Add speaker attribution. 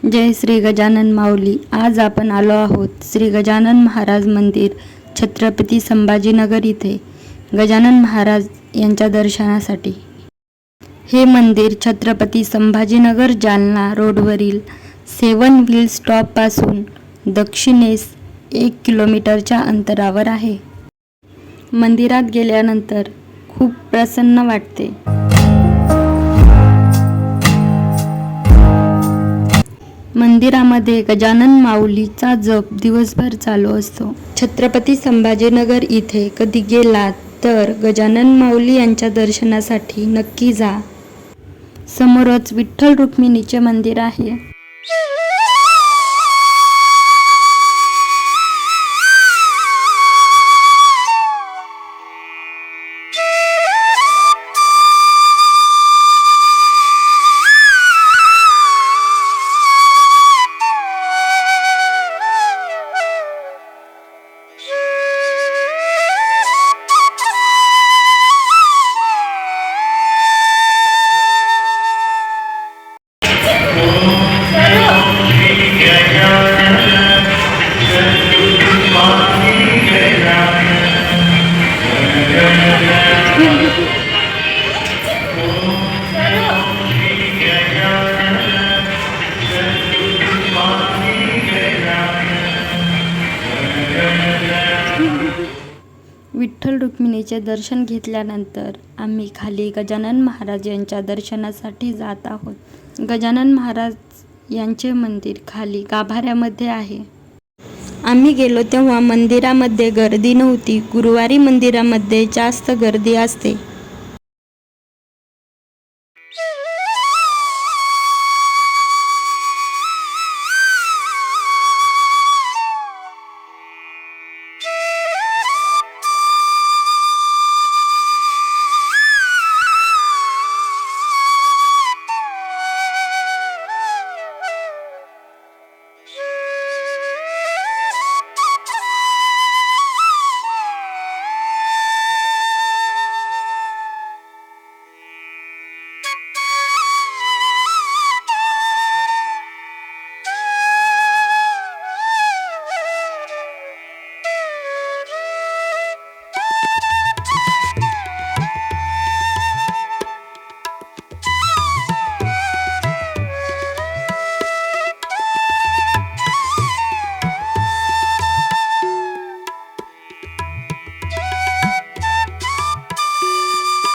Speaker 1: जय श्री गजानन माऊली। आज आपण आलो आहोत श्री गजानन महाराज मंदिर छत्रपती संभाजीनगर इथे गजानन महाराज यांच्या दर्शनासाठी। हे मंदिर छत्रपती संभाजीनगर जालना रोडवरील 7 व्हील स्टॉप पासून दक्षिणेस 1 किलोमीटरच्या अंतरावर आहे। मंदिरात गेल्यानंतर खूप प्रसन्न वाटते। मंदिरामध्ये गजानन माऊलीचा जप दिवसभर चालू असतो। छत्रपती संभाजीनगर इथे कधी गेलात तर गजानन माऊली यांच्या दर्शनासाठी नक्की जा। समोरच विठ्ठल रुक्मिणीचे मंदिर आहे। विठ्ठल रुक्मिणीचे दर्शन घेतल्यानंतर आम्ही खाली गजानन महाराज यांच्या दर्शनासाठी जात आहोत। गजानन महाराज यांचे मंदिर खाली गाभाऱ्यामध्ये आहे। आम्ही गेलो तेव्हा मंदिरामध्ये गर्दी नव्हती। गुरुवारी मंदिरामध्ये जास्त गर्दी असते।